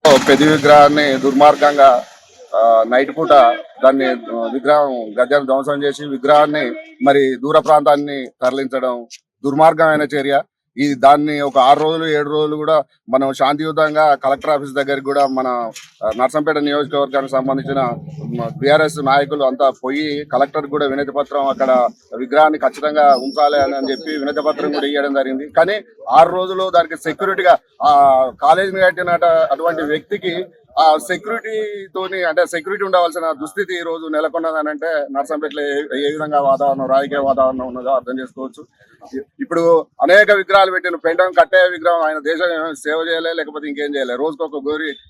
పెద్ద విగ్రహాన్ని దుర్మార్గంగా నైట్ పూట దాన్ని విగ్రహం గద్దెను ధ్వంసం చేసి విగ్రహాన్ని మరి దూర ప్రాంతాన్ని తరలించడం దుర్మార్గమైన చర్య. దాన్ని ఒక 6 రోజులు 7 రోజులు కూడా మనం శాంతియుతంగా కలెక్టర్ ఆఫీస్ దగ్గరికి కూడా మన నర్సంపేట నియోజకవర్గానికి సంబంధించిన బీఆర్ఎస్ నాయకులు అంతా పోయి కలెక్టర్ కూడా వినతి పత్రం అక్కడ విగ్రహాన్ని ఖచ్చితంగా ఉంచాలి అని చెప్పి వినతి పత్రం కూడా ఇవ్వడం జరిగింది. కానీ 6 రోజులు దానికి సెక్యూరిటీగా ఆ కాలేజీని కట్టిన అటువంటి వ్యక్తికి ఆ సెక్యూరిటీతోని అంటే సెక్యూరిటీ ఉండవలసిన దుస్థితి ఈ రోజు నెలకొన్నదని అంటే నర్సంపేటలో ఏ విధంగా వాతావరణం రాజకీయ వాతావరణం ఉన్నదో అర్థం చేసుకోవచ్చు. ఇప్పుడు అనేక విగ్రహాలు పెట్టిన పెంటం కట్టే విగ్రహం ఆయన దేశం సేవ చేయలే, లేకపోతే ఇంకేం చేయలే. రోజుకొక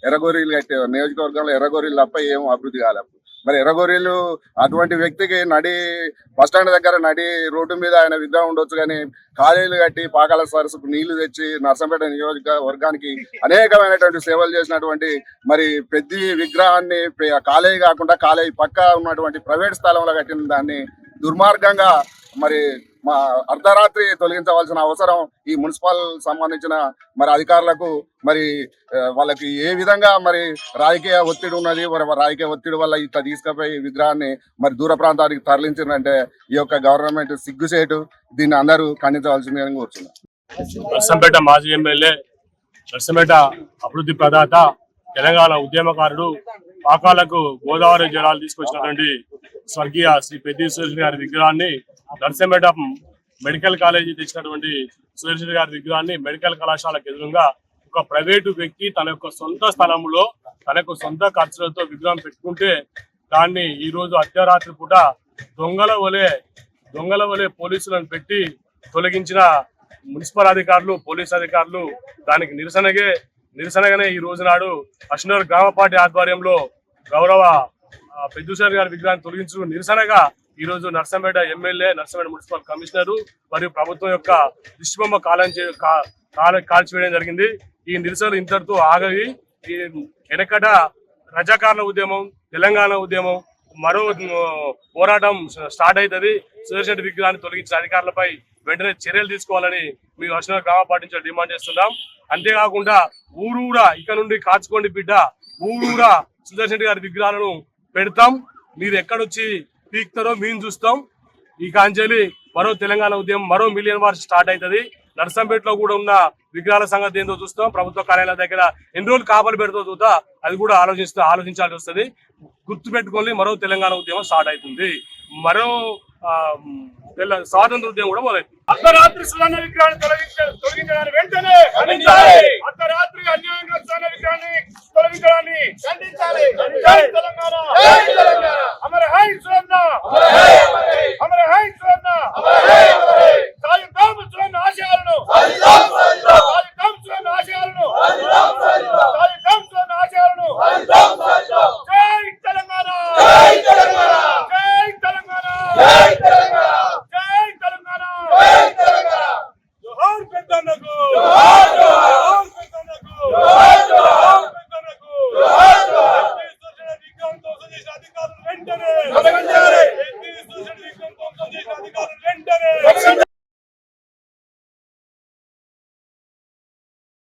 ఎర్రగోరీలు కట్టే నియోజకవర్గంలో ఎర్రగోరీలు తప్ప ఏం అభివృద్ధి కాలేదు. మరి ఎర్రగోరీలు అటువంటి వ్యక్తికి నడి బస్టాండ్ దగ్గర నడి రోడ్డు మీద ఆయన విగ్రహం ఉండొచ్చు, కానీ కాలేజీలు కట్టి పాకాల సరస్సుకు నీళ్లు తెచ్చి నర్సంపేట నియోజకవర్గానికి అనేకమైనటువంటి సేవలు చేసినటువంటి మరి పెద్ద విగ్రహాన్ని కాలేజీ కాకుండా కాలేజీ పక్క ఉన్నటువంటి ప్రైవేట్ స్థలంలో కట్టిన దాన్ని దుర్మార్గంగా మరి మా అర్ధరాత్రి తొలగించవలసిన అవసరం ఈ మున్సిపల్ సంబంధించిన మరి అధికారులకు మరి వాళ్ళకి ఏ విధంగా మరి రాజకీయ ఒత్తిడి ఉన్నది, మరి రాజకీయ ఒత్తిడి వల్ల ఇట్లా తీసుకుపోయి విగ్రహాన్ని మరి దూర ప్రాంతానికి తరలించిందంటే ఈ యొక్క గవర్నమెంట్ సిగ్గుసేటు. దీన్ని అందరూ ఖండించవలసిందని కోరుతున్నారు. నర్సంపేట మాజీ ఎమ్మెల్యే, నర్సంపేట అభివృద్ధి ప్రదాత, తెలంగాణ ఉద్యమకారుడు, పాకాలకు గోదావరి జలాలు తీసుకొచ్చినటువంటి స్వర్గీయ శ్రీ పెద్ది సురేష్ గారి విగ్రహాన్ని నర్సంపేట మెడికల్ కాలేజీ తెచ్చినటువంటి సురేష్ గారి విగ్రహాన్ని మెడికల్ కళాశాలకు ఎదురుగా ఒక ప్రైవేటు వ్యక్తి తన యొక్క సొంత స్థలంలో తన యొక్క సొంత ఖర్చులతో విగ్రహం పెట్టుకుంటే దాన్ని ఈ రోజు అర్ధరాత్రి పూట దొంగల వలె పోలీసులను పెట్టి తొలగించిన మున్సిపల్ అధికారులు, పోలీస్ అధికారులు దానికి నిరసనగానే ఈ రోజు నాడు అశ్నూర్ గ్రామ పార్టీ ఆధ్వర్యంలో గౌరవ పెద్దుసారి గారి విగ్రహాన్ని తొలగించు నిరసనగా ఈ రోజు Narsampet MLA, Narsampet municipal commissioner మరియు ప్రభుత్వం యొక్క దిష్టిబొమ్మ కాల్చివేయడం జరిగింది. ఈ నిరసనలు ఇంతటితో ఆగవి. ఈ వెనకట రజాకారుల ఉద్యమం, తెలంగాణ ఉద్యమం మరో పోరాటం స్టార్ట్ అవుతుంది. సురేష్ రెడ్డి విగ్రహాన్ని తొలగించిన అధికారులపై వెంటనే చర్యలు తీసుకోవాలని మేము అశ్నూర్ గ్రామ పార్టీ నుంచి డిమాండ్ చేస్తున్నాం. అంతేకాకుండా ఊరూరా ఇక నుండి కాచుకోండి బిడ్డ, ఊరూరా సురేష్ రెడ్డి గారి విగ్రహాలను పెడతాం, మీరు ఎక్కడొచ్చి పీక్తారో మేము చూస్తాం. ఈ కాంచెలి మరో తెలంగాణ ఉద్యమం, మరో మిలియన్ వార్స్ స్టార్ట్ అవుతుంది. నర్సంపేటలో కూడా ఉన్న విగ్రహాల సంగతి ఏందో చూస్తాం. ప్రభుత్వ కార్యాలయాల దగ్గర ఎన్ని రోజులు కాపలు పెడుతూ చూద్దా అది కూడా ఆలోచించాల్సి వస్తుంది. గుర్తుపెట్టుకొని మరో తెలంగాణ ఉద్యమం స్టార్ట్ అవుతుంది. మరో స్వాతంత్ర ఉద్యమం కూడా మొదలైంది. అర్ధరాత్రి సువర్ణ విగ్రహాన్ని తొలగించడాన్ని వెంటనే అర్ధరాత్రి అన్యాయంగా సువర్ణ విగ్రహాన్ని తొలగించడాన్ని తెలంగాణ అమర హై సువర్ణ, అమర హై సువర్ణ, సాయుధం సువర్ణ ఆశయాలను, సాయుధం సువర్ణ ఆశయాలను, సాయుధం సువర్ణ ఆశయాలను. జై తెలంగాణ, జై తెలంగాణ, జై తెలంగాణ.